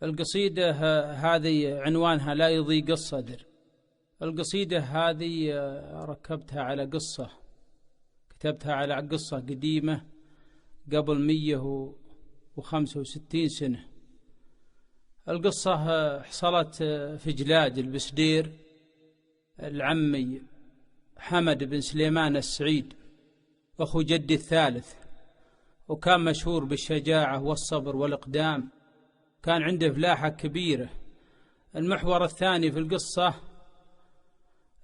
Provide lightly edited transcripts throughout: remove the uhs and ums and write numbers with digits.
القصيدة هذه عنوانها لا يضيق الصدر. القصيدة هذه ركبتها على قصة، كتبتها على قصة قديمة قبل 165 سنة. القصة حصلت في جلاج البسدير. العمي حمد بن سليمان السعيد أخو جدي الثالث، وكان مشهور بالشجاعة والصبر والإقدام، كان عنده فلاحة كبيرة. المحور الثاني في القصة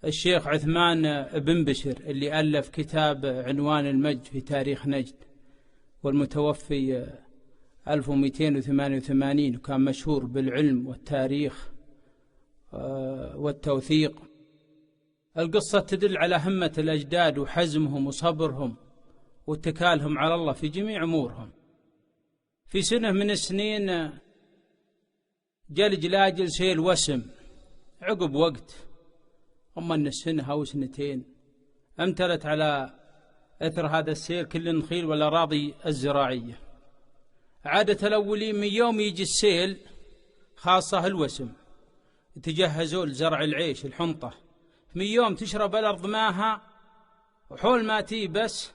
الشيخ عثمان بن بشر اللي ألف كتاب عنوان المجد في تاريخ نجد، والمتوفي 1288، وكان مشهور بالعلم والتاريخ والتوثيق. القصة تدل على همة الأجداد وحزمهم وصبرهم واتكالهم على الله في جميع أمورهم. في سنة من السنين جاء الجلاجل سيل وسم عقب وقت، أما أن سنة أو سنتين امتلت على إثر هذا السيل كل النخيل والأراضي الزراعية. عادة الأولين من يوم يجي السيل، خاصة الوسم، يتجهزوا لزرع العيش الحنطة. من يوم تشرب الأرض ماها، وحول ما تي بس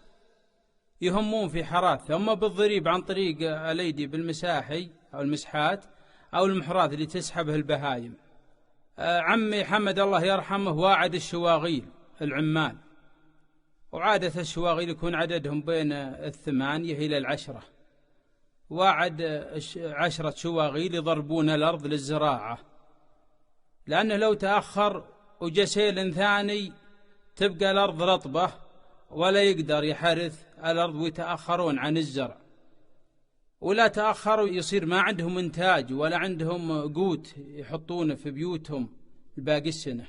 يهمون في حراثة، أما بالضريب عن طريق الأيدي بالمساحي أو المسحات أو المحراث اللي تسحبه البهايم. عمي حمد الله يرحمه واعد الشواغيل العمال، وعادة الشواغيل يكون عددهم بين 8 إلى 10. واعد 10 شواغيل يضربون الأرض للزراعة، لأنه لو تأخر وجا سيل ثاني تبقى الأرض رطبة ولا يقدر يحرث الأرض ويتأخرون عن الزرع، ولا تأخروا يصير ما عندهم إنتاج ولا عندهم قوت يحطونه في بيوتهم الباقي السنة.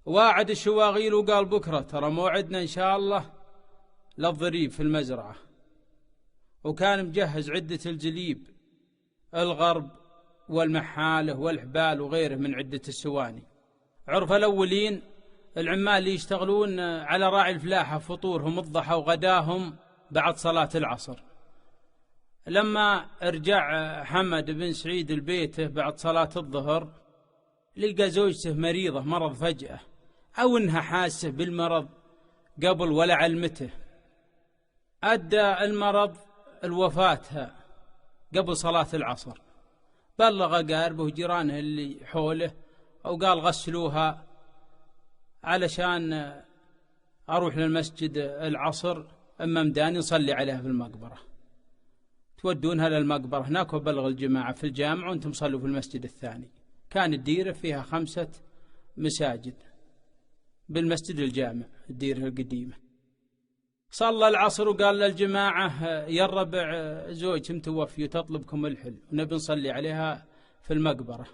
واعد الشواغيل وقال بكرة ترى موعدنا إن شاء الله للضريب في المزرعة، وكان مجهز عدة الجليب، الغرب والمحالة والحبال وغيره من عدة السواني. عرف الأولين العمال اللي يشتغلون على راعي الفلاحة فطورهم الضحى وغداهم بعد صلاة العصر. لما رجع حمد بن سعيد البيته بعد صلاة الظهر، لقى زوجته مريضة مرض فجأة، أو إنها حاسة بالمرض قبل ولا علمته. أدى المرض الوفاتها قبل صلاة العصر. بلغ قاربه وجيرانه اللي حوله وقال غسلوها علشان أروح للمسجد العصر، أما مداني نصلي عليها في المقبرة. تودونها للمقبرة هناك وبلغ الجماعة في الجامع وانتم صلوا في المسجد الثاني. كان الديرة فيها 5 مساجد بالمسجد الجامع، الديرة القديمة. صلى العصر وقال للجماعة يا الربع زوجتي متوفي وتطلبكم الحل ونبي نصلي عليها في المقبرة.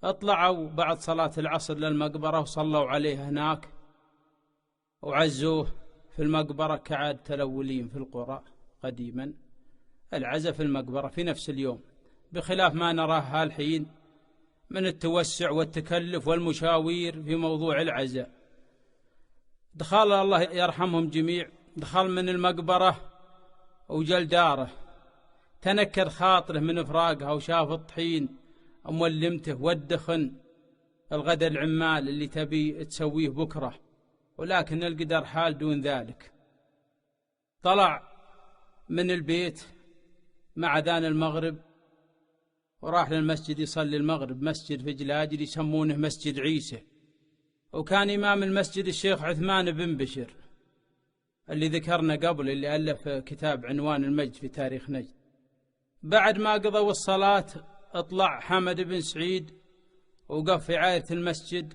اطلعوا بعد صلاة العصر للمقبرة وصلوا عليها هناك وعزوه في المقبرة كعادة الأولين في القرى قديما، العزاء في المقبرة في نفس اليوم، بخلاف ما نراه الحين من التوسع والتكلف والمشاوير في موضوع العزاء. دخل الله يرحمهم جميع، دخل من المقبرة وجل داره، تنكر خاطره من فراقها وشاف الطحين مولمته والدخن الغدا العمال اللي تبي تسويه بكرة، ولكن القدر حال دون ذلك. طلع من البيت مع أذان المغرب وراح للمسجد يصلي المغرب، مسجد في جلاجل يسمونه مسجد عيسى، وكان إمام المسجد الشيخ عثمان بن بشر اللي ذكرنا قبل، اللي ألف كتاب عنوان المجد في تاريخ نجد. بعد ما قضوا الصلاة اطلع حمد بن سعيد وقف في عاية المسجد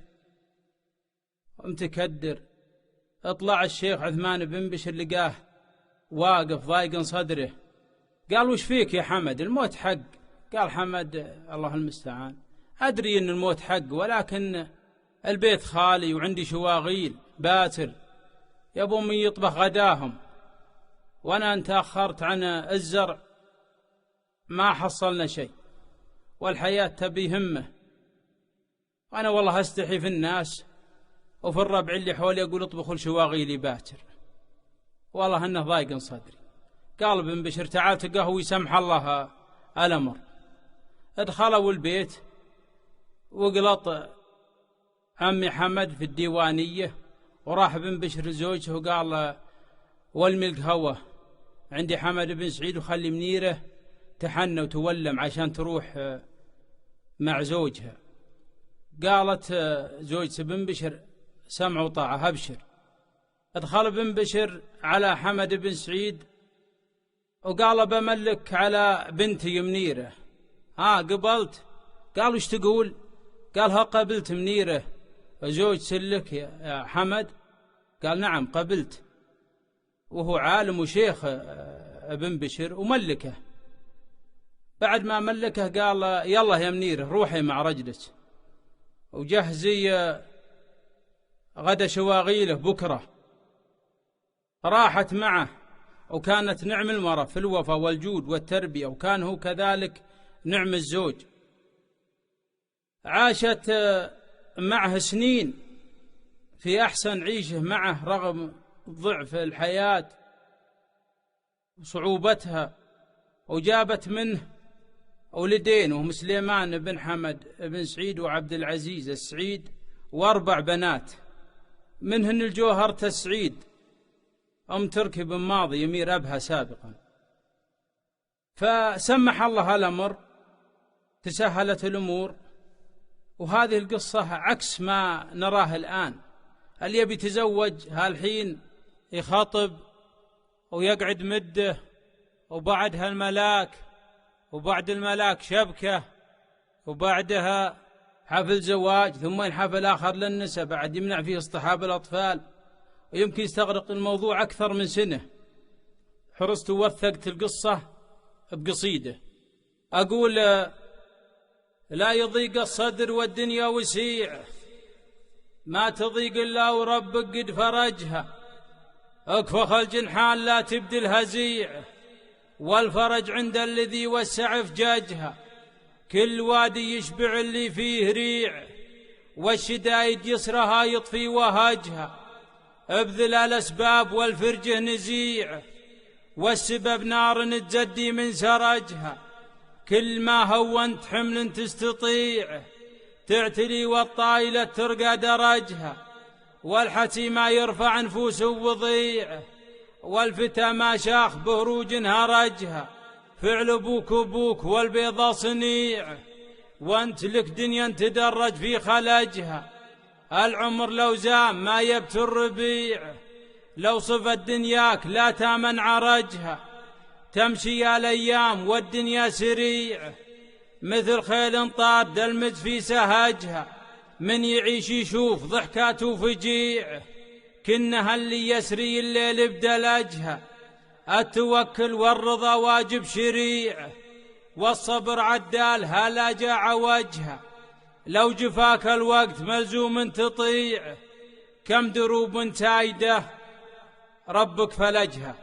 ومتكدر. اطلع الشيخ عثمان بن بشر لقاه واقف ضايق صدره. قال وش فيك يا حمد؟ الموت حق. قال حمد الله المستعان، أدري أن الموت حق، ولكن البيت خالي وعندي شواغيل باتر يبو من يطبخ غداهم، وأنا أنت أخرت عن الزرع ما حصلنا شيء، والحياة تبي همة، وأنا والله أستحي في الناس وفي الربع اللي حولي أقول اطبخوا الشواغيلي باتر، والله أنه ضايق صدري. قال ابن بشر تعال تقهوي سمح الله الأمر. ادخلوا البيت وقلط عمي حمد في الديوانية، وراح بن بشر زوجه وقال والمي القهوة عندي حمد بن سعيد وخلي منيرة تحنى وتولم عشان تروح مع زوجها. قالت زوجة بن بشر سمع وطاعة أبشر. ادخل بن بشر على حمد بن سعيد وقال بملك على بنتي منيرة. قبلت؟ قال وش تقول؟ قال ها قبلت منيرة زوج سلك يا حمد؟ قال نعم قبلت. وهو عالم وشيخ ابن بشر وملكه. بعد ما ملكه قال يلا يا منيرة روحي مع رجلك وجهزي غدا شواغيله بكرة. راحت معه، وكانت نعم المرأة في الوفا والجود والتربية، وكان هو كذلك نعم الزوج. عاشت معه سنين في أحسن عيشه معه رغم ضعف الحياة وصعوبتها، وجابت منه ولدين وهم سليمان بن حمد بن سعيد وعبد العزيز السعيد، و4 بنات منهن الجوهرة السعيد أم تركي بن ماضي يمير أبها سابقا. فسمح الله الأمر، تسهلت الأمور. وهذه القصة عكس ما نراه الآن. اللي يبي يتزوج هالحين يخاطب ويقعد مده، وبعدها الملاك، وبعد الملاك شبكة، وبعدها حفل زواج، ثم حفل آخر للنساء بعد يمنع فيه اصطحاب الأطفال، ويمكن يستغرق الموضوع أكثر من سنة. حرصت ووثقت القصة بقصيدة أقول لا يضيق الصدر والدنيا وسيع، ما تضيق إلا وربك قد فرجها. اكفخ الجنحان لا تبدي الهزيع، والفرج عند الذي وسع فجاجها. كل وادي يشبع اللي فيه ريع، والشدايد يسرها يطفي وهاجها. ابذل الأسباب والفرجه نزيع، والسبب نار تزدي من سرجها. كل ما هونت حمل تستطيع، تعتلي والطايلة ترقى درجها. والحتي ما يرفع نفوس وضيع، والفتى ما شاخ بهروج هرجها. فعل ابوك ابوك والبيضة صنيع، وانت لك دنيا تدرج في خلجها. العمر لو زام ما يبت الربيع، لو صفت دنياك لا تامن عرجها. تمشي الأيام والدنيا سريع، مثل خيل طار دلمت في سهجها. من يعيش يشوف ضحكات وفجيع، كنها اللي يسري الليل بدلجها. التوكل والرضا واجب شريع، والصبر عدال هلا جاع وجها. لو جفاك الوقت ملزوم تطيع، كم دروب تايده ربك فلجها.